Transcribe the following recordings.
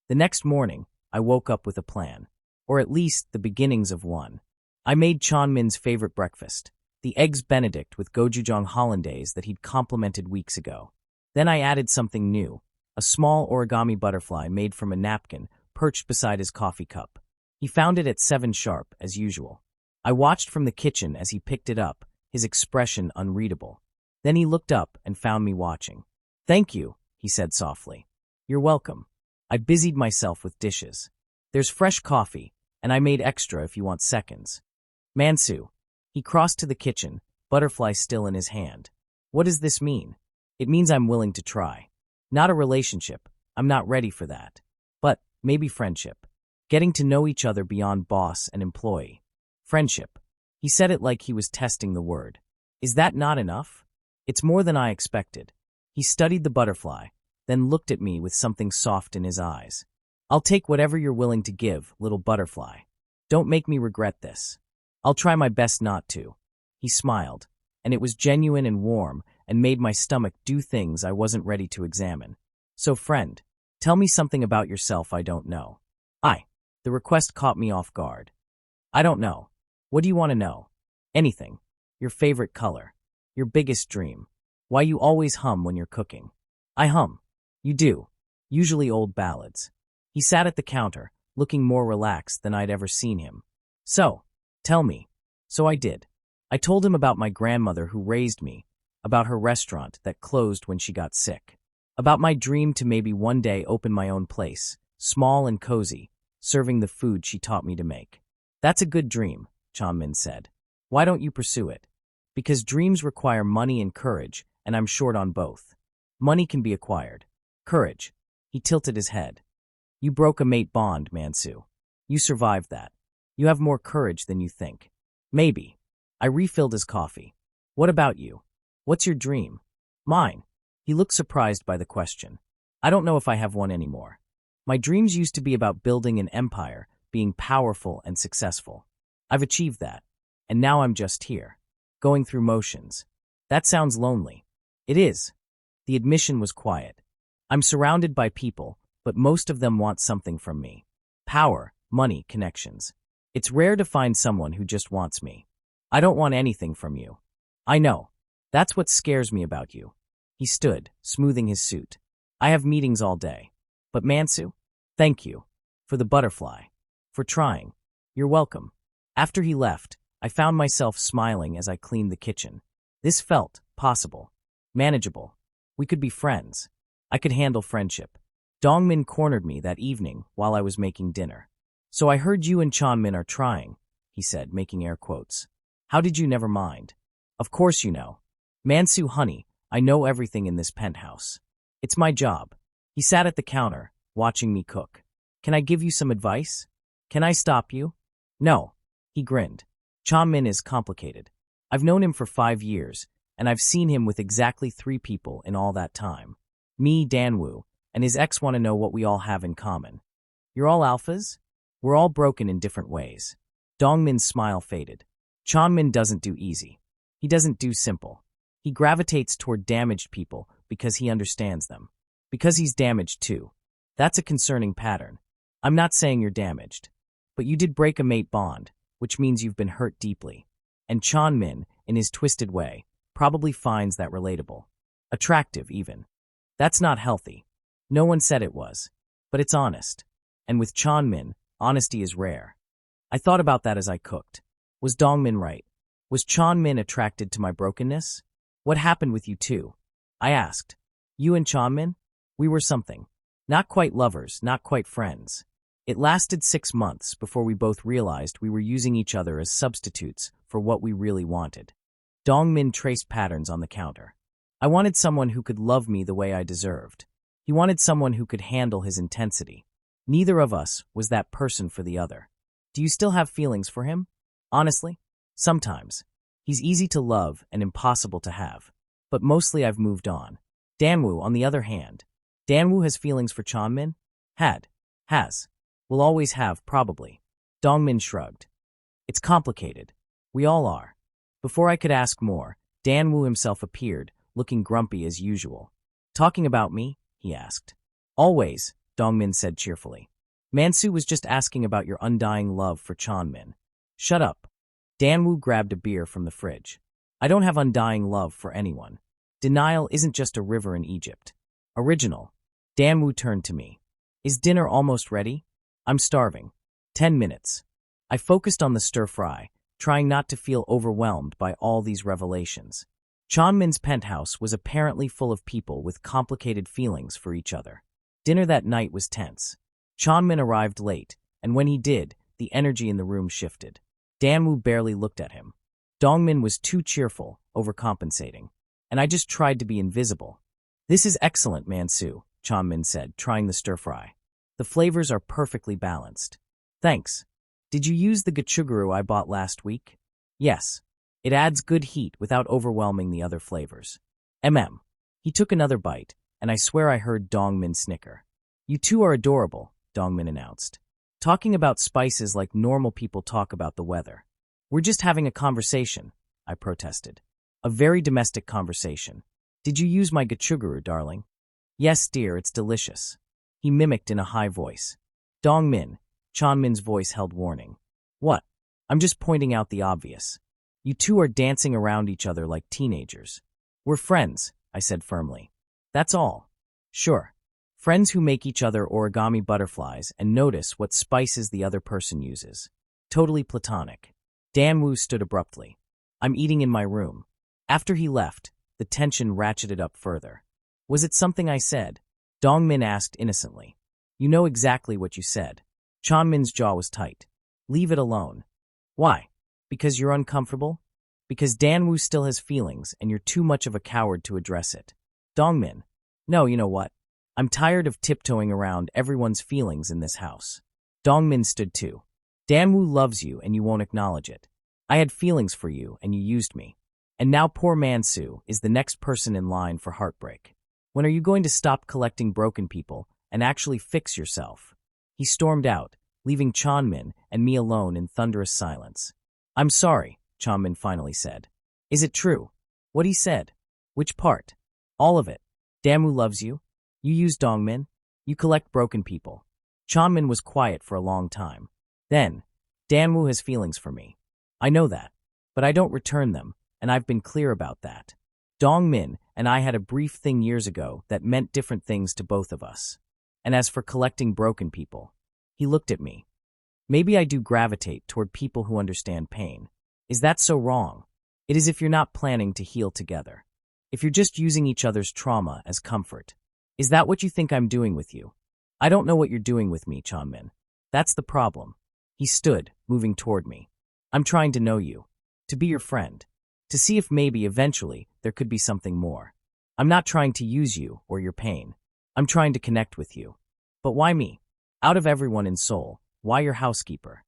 The next morning, I woke up with a plan. Or at least, the beginnings of one. I made Chanmin's favorite breakfast, the Eggs Benedict with gochujang hollandaise that he'd complimented weeks ago. Then I added something new, a small origami butterfly made from a napkin perched beside his coffee cup. He found it at 7 sharp, as usual. I watched from the kitchen as he picked it up, his expression unreadable. Then he looked up and found me watching. "Thank you," he said softly. "You're welcome." I busied myself with dishes. "There's fresh coffee, and I made extra if you want seconds." "Mansu." He crossed to the kitchen, butterfly still in his hand. "What does this mean?" "It means I'm willing to try. Not a relationship, I'm not ready for that. But maybe friendship. Getting to know each other beyond boss and employee. Friendship." He said it like he was testing the word. "Is that not enough?" "It's more than I expected." He studied the butterfly, then looked at me with something soft in his eyes. "I'll take whatever you're willing to give, little butterfly. Don't make me regret this." "I'll try my best not to." He smiled, and it was genuine and warm and made my stomach do things I wasn't ready to examine. "So friend, tell me something about yourself I don't know." The request caught me off guard. "I don't know. What do you want to know?" "Anything. Your favorite color. Your biggest dream. Why you always hum when you're cooking." "I hum." "You do. Usually old ballads." He sat at the counter, looking more relaxed than I'd ever seen him. "So, tell me." So I did. I told him about my grandmother who raised me, about her restaurant that closed when she got sick, about my dream to maybe one day open my own place, small and cozy, serving the food she taught me to make. "That's a good dream," Chanmin said. "Why don't you pursue it?" "Because dreams require money and courage, and I'm short on both. Money can be acquired. Courage." He tilted his head. "You broke a mate bond, Mansu. You survived that. You have more courage than you think." "Maybe." I refilled his coffee. "What about you? What's your dream?" "Mine." He looked surprised by the question. "I don't know if I have one anymore. My dreams used to be about building an empire, being powerful and successful. I've achieved that, and now I'm just here, going through motions." "That sounds lonely." "It is." The admission was quiet. "I'm surrounded by people, but most of them want something from me. Power, money, connections. It's rare to find someone who just wants me. I don't want anything from you." "I know. That's what scares me about you." He stood, smoothing his suit. "I have meetings all day. But Mansu, thank you. For the butterfly. For trying. You're welcome." After he left, I found myself smiling as I cleaned the kitchen. This felt possible. Manageable. We could be friends. I could handle friendship. Dongmin cornered me that evening while I was making dinner. "So I heard you and Chanmin are trying," he said, making air quotes. "How did you never mind?" "Of course you know. Mansu honey, I know everything in this penthouse. It's my job." He sat at the counter, watching me cook. "Can I give you some advice? Can I stop you?" "No." He grinned. "Chanmin is complicated. I've known him for 5 years, and I've seen him with exactly 3 people in all that time. Me, Danwoo, and his ex want to know what we all have in common. You're all alphas? We're all broken in different ways." Dongmin's smile faded. "Chanmin doesn't do easy. He doesn't do simple. He gravitates toward damaged people because he understands them. Because he's damaged too. That's a concerning pattern. I'm not saying you're damaged. But you did break a mate bond, which means you've been hurt deeply. And Chanmin, in his twisted way, probably finds that relatable. Attractive, even. That's not healthy. No one said it was. But it's honest. And with Chanmin, honesty is rare." I thought about that as I cooked. Was Dongmin right? Was Chanmin attracted to my brokenness? "What happened with you two?" I asked. "You and Chanmin? We were something. Not quite lovers, not quite friends. It lasted 6 months before we both realized we were using each other as substitutes for what we really wanted." Dongmin traced patterns on the counter. "I wanted someone who could love me the way I deserved. He wanted someone who could handle his intensity. Neither of us was that person for the other." "Do you still have feelings for him?" "Honestly, sometimes. He's easy to love and impossible to have. But mostly I've moved on." Danwoo, on the other hand. "Danwoo has feelings for Chanmin?" "Had. Has. Will always have, probably." Dongmin shrugged. "It's complicated. We all are." Before I could ask more, Danwoo himself appeared, looking grumpy as usual. "Talking about me?" he asked. "Always. Dongmin said cheerfully. Mansu was just asking about your undying love for Chanmin. Shut up. Danwoo grabbed a beer from the fridge. I don't have undying love for anyone. Denial isn't just a river in Egypt. Original. Danwoo turned to me. Is dinner almost ready? I'm starving. 10 minutes. I focused on the stir-fry, trying not to feel overwhelmed by all these revelations. Chanmin's penthouse was apparently full of people with complicated feelings for each other. Dinner that night was tense. Chanmin arrived late, and when he did, the energy in the room shifted. Danwoo barely looked at him. Dongmin was too cheerful, overcompensating. And I just tried to be invisible. This is excellent, Mansu, Chanmin said, trying the stir-fry. The flavors are perfectly balanced. Thanks. Did you use the gochujang I bought last week? Yes. It adds good heat without overwhelming the other flavors. He took another bite, and I swear I heard Dongmin snicker. You two are adorable, Dongmin announced. Talking about spices like normal people talk about the weather. We're just having a conversation, I protested. A very domestic conversation. Did you use my gochujang, darling? Yes, dear, it's delicious. He mimicked in a high voice. Dongmin, Chanmin's voice held warning. What? I'm just pointing out the obvious. You two are dancing around each other like teenagers. We're friends, I said firmly. That's all. Sure. Friends who make each other origami butterflies and notice what spices the other person uses. Totally platonic. Danwoo stood abruptly. I'm eating in my room. After he left, the tension ratcheted up further. Was it something I said? Dongmin asked innocently. You know exactly what you said. Chanmin's jaw was tight. Leave it alone. Why? Because you're uncomfortable? Because Danwoo still has feelings and you're too much of a coward to address it. Dongmin. No, you know what? I'm tired of tiptoeing around everyone's feelings in this house. Dongmin stood too. Danwoo loves you and you won't acknowledge it. I had feelings for you and you used me. And now poor Mansu is the next person in line for heartbreak. When are you going to stop collecting broken people and actually fix yourself? He stormed out, leaving Chanmin and me alone in thunderous silence. I'm sorry, Chanmin finally said. Is it true? What he said? Which part? All of it. Danwoo loves you? You use Dongmin? You collect broken people. Chanmin was quiet for a long time. Then, Danwoo has feelings for me. I know that, but I don't return them, and I've been clear about that. Dongmin and I had a brief thing years ago that meant different things to both of us. And as for collecting broken people, he looked at me. Maybe I do gravitate toward people who understand pain. Is that so wrong? It is if you're not planning to heal together. If you're just using each other's trauma as comfort. Is that what you think I'm doing with you? I don't know what you're doing with me, Chanmin. That's the problem. He stood, moving toward me. I'm trying to know you. To be your friend. To see if maybe, eventually, there could be something more. I'm not trying to use you or your pain. I'm trying to connect with you. But why me? Out of everyone in Seoul, why your housekeeper?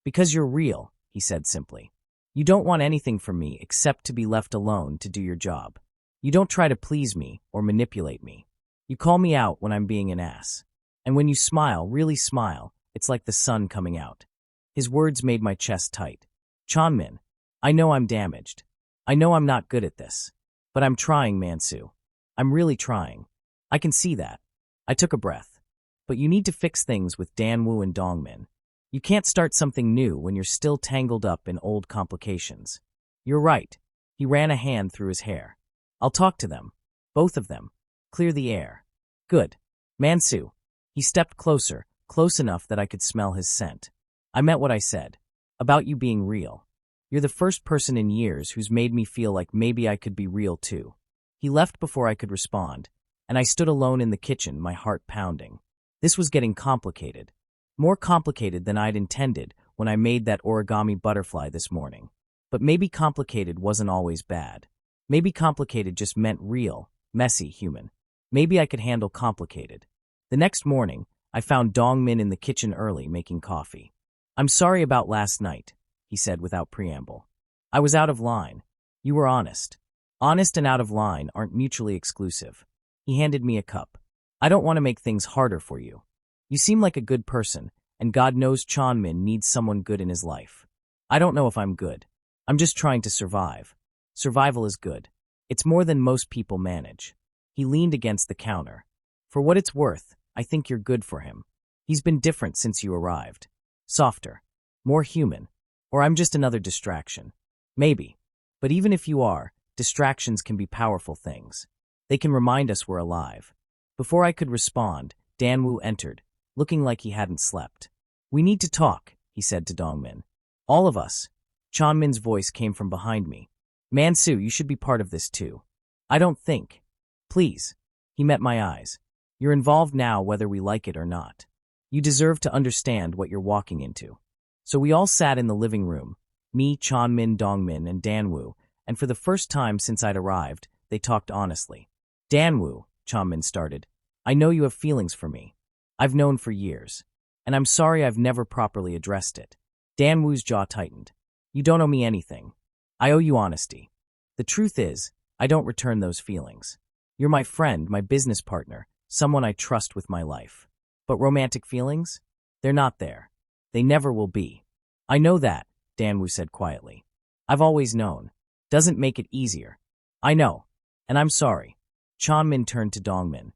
Because you're real, he said simply. You don't want anything from me except to be left alone to do your job. You don't try to please me or manipulate me. You call me out when I'm being an ass. And when you smile, really smile, it's like the sun coming out. His words made my chest tight. Chanmin, I know I'm damaged. I know I'm not good at this. But I'm trying, Mansu. I'm really trying. I can see that. I took a breath. But you need to fix things with Danwoo and Dongmin. You can't start something new when you're still tangled up in old complications. You're right. He ran a hand through his hair. I'll talk to them. Both of them. Clear the air. Good. Mansu. He stepped closer, close enough that I could smell his scent. I meant what I said. About you being real. You're the first person in years who's made me feel like maybe I could be real too. He left before I could respond, and I stood alone in the kitchen, my heart pounding. This was getting complicated. More complicated than I'd intended when I made that origami butterfly this morning. But maybe complicated wasn't always bad. Maybe complicated just meant real, messy, human. Maybe I could handle complicated. The next morning, I found Dongmin in the kitchen early making coffee. I'm sorry about last night, he said without preamble. I was out of line. You were honest. Honest and out of line aren't mutually exclusive. He handed me a cup. I don't want to make things harder for you. You seem like a good person, and God knows Chanmin needs someone good in his life. I don't know if I'm good. I'm just trying to survive. Survival is good. It's more than most people manage. He leaned against the counter. For what it's worth, I think you're good for him. He's been different since you arrived. Softer. More human. Or I'm just another distraction. Maybe. But even if you are, distractions can be powerful things. They can remind us we're alive. Before I could respond, Danwoo entered, looking like he hadn't slept. We need to talk, he said to Dongmin. All of us. Chanmin's voice came from behind me. Mansu, you should be part of this too. I don't think. Please. He met my eyes. You're involved now whether we like it or not. You deserve to understand what you're walking into. So we all sat in the living room, me, Chanmin, Dongmin, and Danwoo, and for the first time since I'd arrived, they talked honestly. Danwoo, Chanmin started, I know you have feelings for me. I've known for years. And I'm sorry I've never properly addressed it. Danwoo's jaw tightened. You don't owe me anything. I owe you honesty. The truth is, I don't return those feelings. You're my friend, my business partner, someone I trust with my life. But romantic feelings? They're not there. They never will be. I know that, Danwoo said quietly. I've always known. Doesn't make it easier. I know. And I'm sorry. Chanmin turned to Dongmin.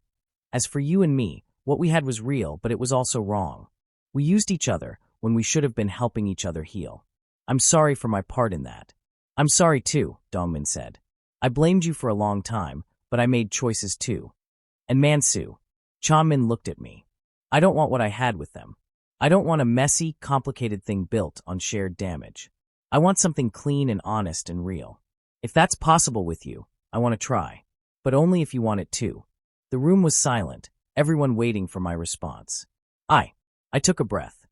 As for you and me, what we had was real, but it was also wrong. We used each other when we should have been helping each other heal. I'm sorry for my part in that. I'm sorry too, Dongmin said. I blamed you for a long time, but I made choices too. And Mansu, Chanmin looked at me. I don't want what I had with them. I don't want a messy, complicated thing built on shared damage. I want something clean and honest and real. If that's possible with you, I want to try. But only if you want it too. The room was silent, everyone waiting for my response. I took a breath.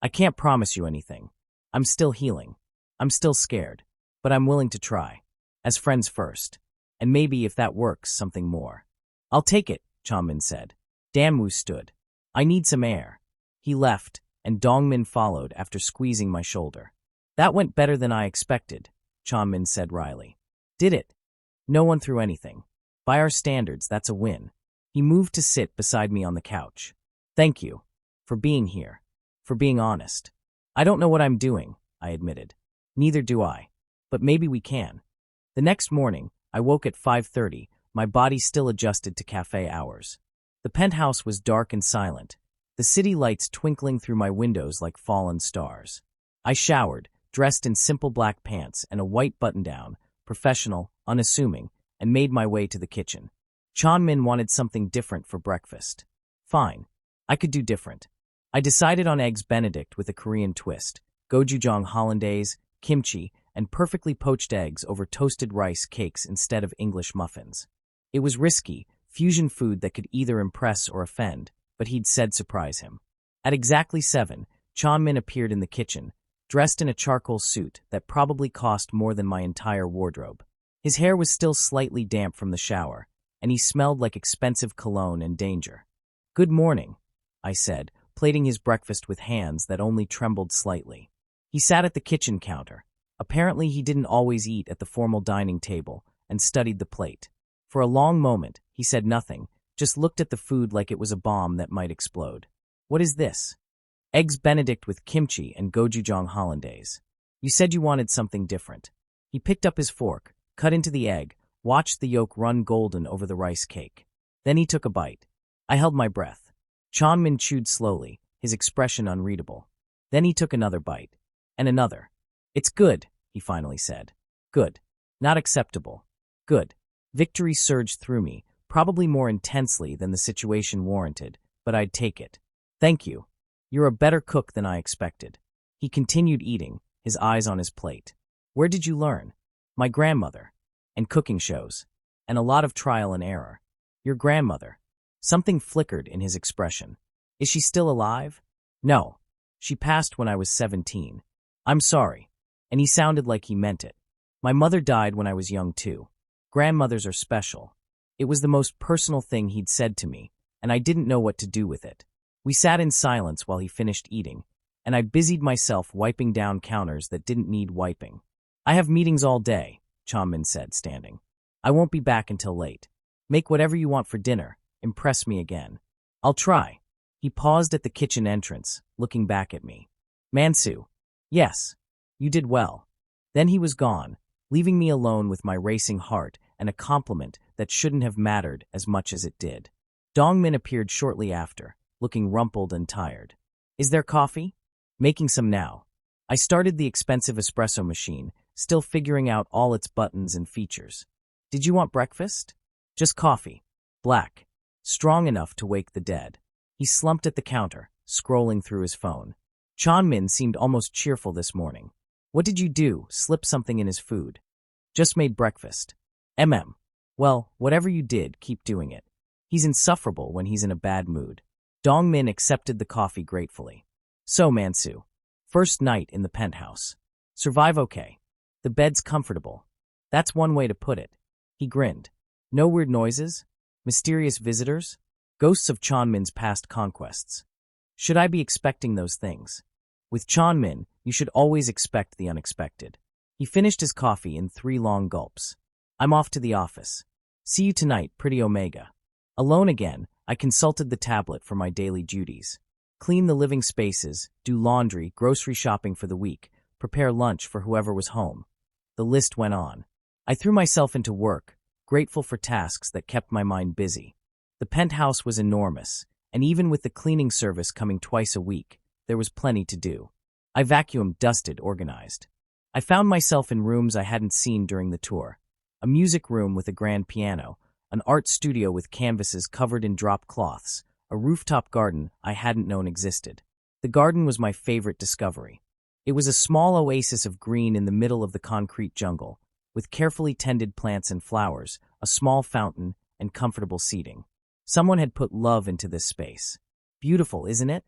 I can't promise you anything. I'm still healing. I'm still scared. But I'm willing to try. As friends first. And maybe if that works, something more. I'll take it, Chanmin said. Danwoo stood. I need some air. He left, and Dongmin followed after squeezing my shoulder. That went better than I expected, Chanmin said wryly. Did it? No one threw anything. By our standards, that's a win. He moved to sit beside me on the couch. Thank you. For being here. For being honest. I don't know what I'm doing, I admitted. Neither do I. But maybe we can. The next morning, I woke at 5:30, my body still adjusted to cafe hours. The penthouse was dark and silent, the city lights twinkling through my windows like fallen stars. I showered, dressed in simple black pants and a white button-down, professional, unassuming, and made my way to the kitchen. Chanmin wanted something different for breakfast. Fine. I could do different. I decided on eggs Benedict with a Korean twist, gochujang hollandaise, kimchi, and perfectly poached eggs over toasted rice cakes instead of English muffins. It was risky, fusion food that could either impress or offend, but he'd said surprise him. At exactly 7, Chanmin appeared in the kitchen, dressed in a charcoal suit that probably cost more than my entire wardrobe. His hair was still slightly damp from the shower, and he smelled like expensive cologne and danger. Good morning, I said, plating his breakfast with hands that only trembled slightly. He sat at the kitchen counter. Apparently he didn't always eat at the formal dining table, and studied the plate. For a long moment, he said nothing, just looked at the food like it was a bomb that might explode. What is this? Eggs Benedict with kimchi and gochujang hollandaise. You said you wanted something different. He picked up his fork, cut into the egg, watched the yolk run golden over the rice cake. Then he took a bite. I held my breath. Chanmin chewed slowly, his expression unreadable. Then he took another bite. And another. It's good, he finally said. Good. Not acceptable. Good. Victory surged through me, probably more intensely than the situation warranted, but I'd take it. Thank you. You're a better cook than I expected. He continued eating, his eyes on his plate. Where did you learn? My grandmother. And cooking shows. And a lot of trial and error. Your grandmother. Something flickered in his expression. Is she still alive? No. She passed when I was 17. I'm sorry. And he sounded like he meant it. My mother died when I was young too. Grandmothers are special. It was the most personal thing he'd said to me, and I didn't know what to do with it. We sat in silence while he finished eating, and I busied myself wiping down counters that didn't need wiping. I have meetings all day, Chanmin said, standing. I won't be back until late. Make whatever you want for dinner. Impress me again. I'll try. He paused at the kitchen entrance, looking back at me. Mansu. Yes. You did well. Then he was gone, leaving me alone with my racing heart and a compliment that shouldn't have mattered as much as it did. Dongmin appeared shortly after, looking rumpled and tired. Is there coffee? Making some now. I started the expensive espresso machine, still figuring out all its buttons and features. Did you want breakfast? Just coffee. Black. Strong enough to wake the dead. He slumped at the counter, scrolling through his phone. Chanmin seemed almost cheerful this morning. What did you do? Slip something in his food? Just made breakfast. Well, whatever you did, keep doing it. He's insufferable when he's in a bad mood. Dongmin accepted the coffee gratefully. So, Mansu. First night in the penthouse. Survive okay. The bed's comfortable. That's one way to put it. He grinned. No weird noises? Mysterious visitors? Ghosts of Chanmin's past conquests. Should I be expecting those things? With Chanmin, you should always expect the unexpected. He finished his coffee in 3 long gulps. I'm off to the office. See you tonight, pretty Omega. Alone again, I consulted the tablet for my daily duties. Clean the living spaces, do laundry, grocery shopping for the week, prepare lunch for whoever was home. The list went on. I threw myself into work, grateful for tasks that kept my mind busy. The penthouse was enormous, and even with the cleaning service coming twice a week, there was plenty to do. I vacuumed, dusted, organized. I found myself in rooms I hadn't seen during the tour. A music room with a grand piano, an art studio with canvases covered in drop cloths, a rooftop garden I hadn't known existed. The garden was my favorite discovery. It was a small oasis of green in the middle of the concrete jungle, with carefully tended plants and flowers, a small fountain, and comfortable seating. Someone had put love into this space. Beautiful, isn't it?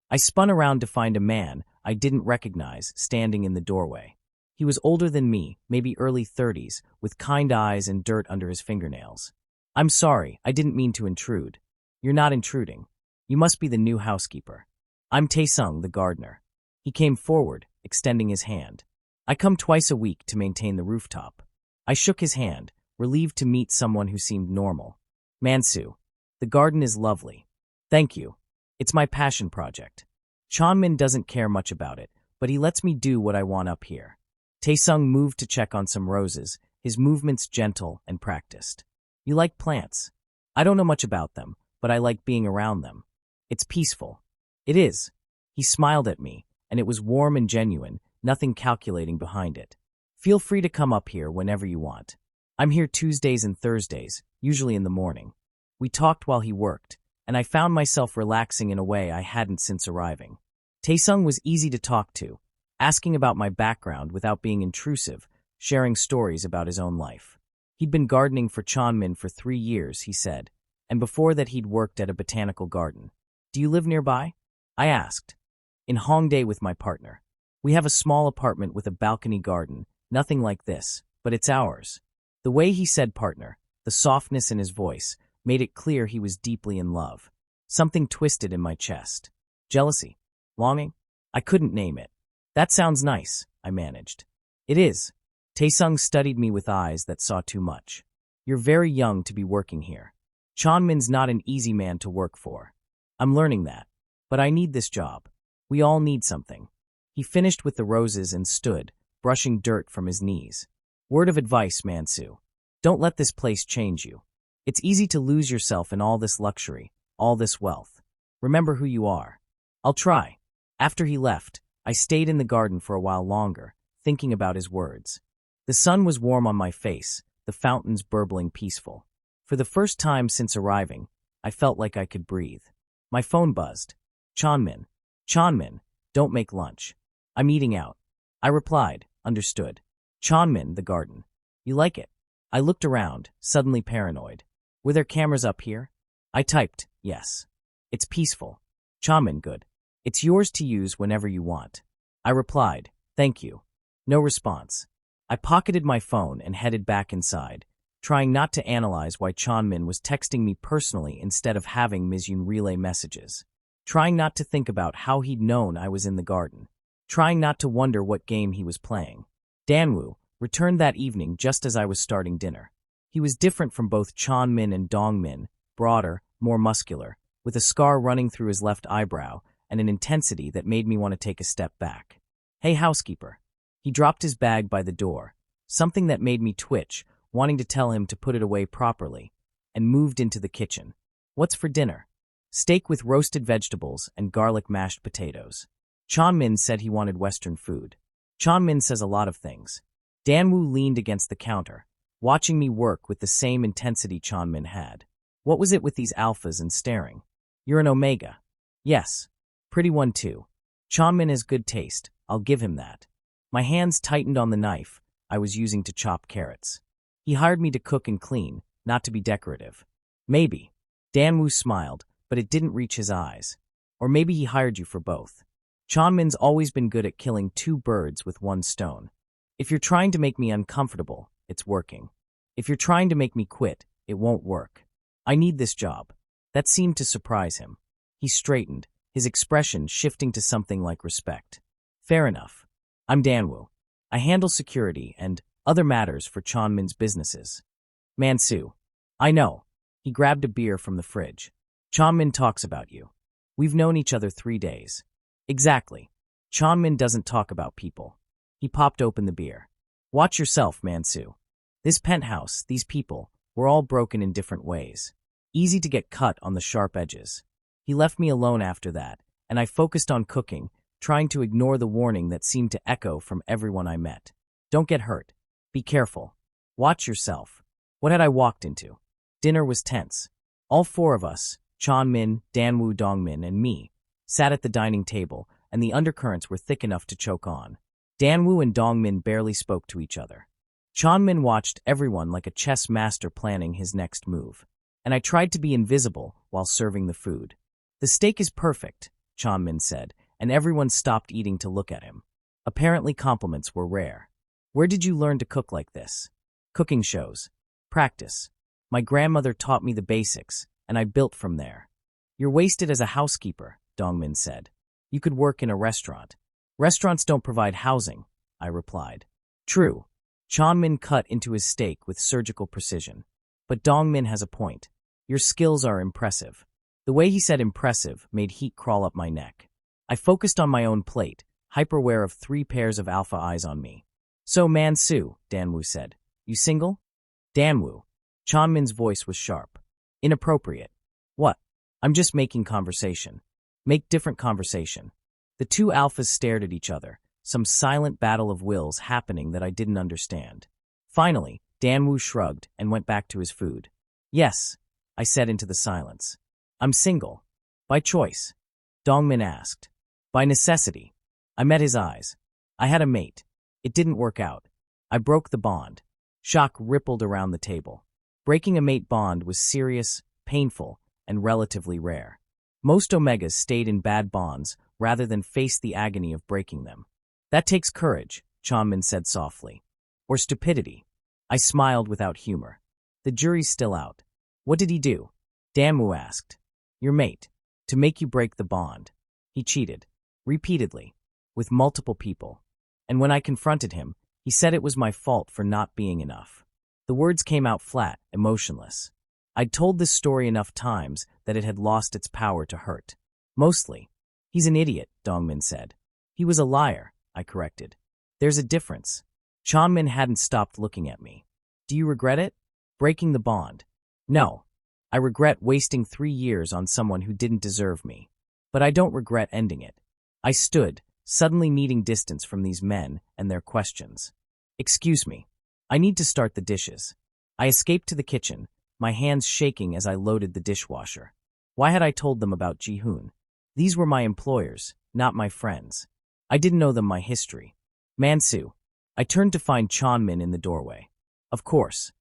I spun around to find a man I didn't recognize standing in the doorway. He was older than me, maybe early 30s, with kind eyes and dirt under his fingernails. I'm sorry, I didn't mean to intrude. You're not intruding. You must be the new housekeeper. I'm Taesung, the gardener. He came forward, extending his hand. I come twice a week to maintain the rooftop. I shook his hand, relieved to meet someone who seemed normal. Mansu, the garden is lovely. Thank you. It's my passion project. Chanmin doesn't care much about it, but he lets me do what I want up here. Taesung moved to check on some roses, his movements gentle and practiced. You like plants? I don't know much about them, but I like being around them. It's peaceful. It is. He smiled at me, and it was warm and genuine, nothing calculating behind it. Feel free to come up here whenever you want. I'm here Tuesdays and Thursdays, usually in the morning. We talked while he worked, and I found myself relaxing in a way I hadn't since arriving. Taesung was easy to talk to, asking about my background without being intrusive, sharing stories about his own life. He'd been gardening for Chanmin for 3 years, he said, and before that he'd worked at a botanical garden. Do you live nearby? I asked. In Hongdae with my partner. We have a small apartment with a balcony garden, nothing like this, but it's ours. The way he said partner, the softness in his voice, made it clear he was deeply in love. Something twisted in my chest. Jealousy? Longing? I couldn't name it. That sounds nice, I managed. It is. Taesung studied me with eyes that saw too much. You're very young to be working here. Chanmin's not an easy man to work for. I'm learning that. But I need this job. We all need something. He finished with the roses and stood, brushing dirt from his knees. Word of advice, Mansu. Don't let this place change you. It's easy to lose yourself in all this luxury, all this wealth. Remember who you are. I'll try. After he left, I stayed in the garden for a while longer, thinking about his words. The sun was warm on my face, the fountains burbling peaceful. For the first time since arriving, I felt like I could breathe. My phone buzzed. Chanmin, don't make lunch. I'm eating out. I replied, understood. Chanmin, the garden. You like it? I looked around, suddenly paranoid. Were there cameras up here? I typed, yes. It's peaceful. Chanmin, good. It's yours to use whenever you want. I replied, thank you. No response. I pocketed my phone and headed back inside, trying not to analyze why Chanmin was texting me personally instead of having Misyun relay messages. Trying not to think about how he'd known I was in the garden. Trying not to wonder what game he was playing. Danwoo returned that evening just as I was starting dinner. He was different from both Chanmin and Dongmin, broader, more muscular, with a scar running through his left eyebrow and an intensity that made me want to take a step back. Hey, housekeeper. He dropped his bag by the door, something that made me twitch, wanting to tell him to put it away properly, and moved into the kitchen. What's for dinner? Steak with roasted vegetables and garlic mashed potatoes. Chanmin said he wanted Western food. Chanmin says a lot of things. Danwoo leaned against the counter, watching me work with the same intensity Chanmin had. What was it with these alphas and staring? You're an omega. Yes. Pretty one too. Chanmin has good taste, I'll give him that. My hands tightened on the knife I was using to chop carrots. He hired me to cook and clean, not to be decorative. Maybe. Danwoo smiled, but it didn't reach his eyes. Or maybe he hired you for both. Chanmin's always been good at killing two birds with one stone. If you're trying to make me uncomfortable, it's working. If you're trying to make me quit, it won't work. I need this job. That seemed to surprise him. He straightened, his expression shifting to something like respect. Fair enough. I'm Danwoo. I handle security and other matters for Chanmin's businesses. Mansu. I know. He grabbed a beer from the fridge. Chanmin talks about you. We've known each other 3 days. Exactly. Chanmin doesn't talk about people. He popped open the beer. Watch yourself, Mansu. This penthouse, these people, we're all broken in different ways. Easy to get cut on the sharp edges. He left me alone after that, and I focused on cooking, trying to ignore the warning that seemed to echo from everyone I met. Don't get hurt. Be careful. Watch yourself. What had I walked into? Dinner was tense. All 4 of us, Chanmin, Danwoo, Dongmin, and me, sat at the dining table, and the undercurrents were thick enough to choke on. Danwoo and Dongmin barely spoke to each other. Chanmin watched everyone like a chess master planning his next move, and I tried to be invisible while serving the food. The steak is perfect, Chanmin said, and everyone stopped eating to look at him. Apparently compliments were rare. Where did you learn to cook like this? Cooking shows. Practice. My grandmother taught me the basics, and I built from there. You're wasted as a housekeeper, Dongmin said. You could work in a restaurant. Restaurants don't provide housing, I replied. True. Chanmin cut into his steak with surgical precision. But Dongmin has a point. Your skills are impressive. The way he said impressive made heat crawl up my neck. I focused on my own plate, hyper-aware of 3 pairs of alpha eyes on me. So Mansu, Danwoo said. You single? Danwoo. Chanmin's voice was sharp. Inappropriate. What? I'm just making conversation. Make different conversation. The 2 alphas stared at each other, some silent battle of wills happening that I didn't understand. Finally, Danwoo shrugged and went back to his food. Yes, I said into the silence. I'm single. By choice. Dongmin asked. By necessity. I met his eyes. I had a mate. It didn't work out. I broke the bond. Shock rippled around the table. Breaking a mate bond was serious, painful, and relatively rare. Most omegas stayed in bad bonds rather than face the agony of breaking them. That takes courage, Chanmin said softly. Or stupidity. I smiled without humor. The jury's still out. What did he do? Danwoo asked. Your mate. To make you break the bond. He cheated. Repeatedly. With multiple people. And when I confronted him, he said it was my fault for not being enough. The words came out flat, emotionless. I'd told this story enough times that it had lost its power to hurt. Mostly. He's an idiot, Dongmin said. He was a liar, I corrected. There's a difference. Chanmin hadn't stopped looking at me. Do you regret it? Breaking the bond. No. I regret wasting 3 years on someone who didn't deserve me. But I don't regret ending it. I stood, suddenly needing distance from these men and their questions. Excuse me. I need to start the dishes. I escaped to the kitchen, my hands shaking as I loaded the dishwasher. Why had I told them about Ji-hoon? These were my employers, not my friends. I didn't know them my history. Mansu. I turned to find Chanmin in the doorway. Of course.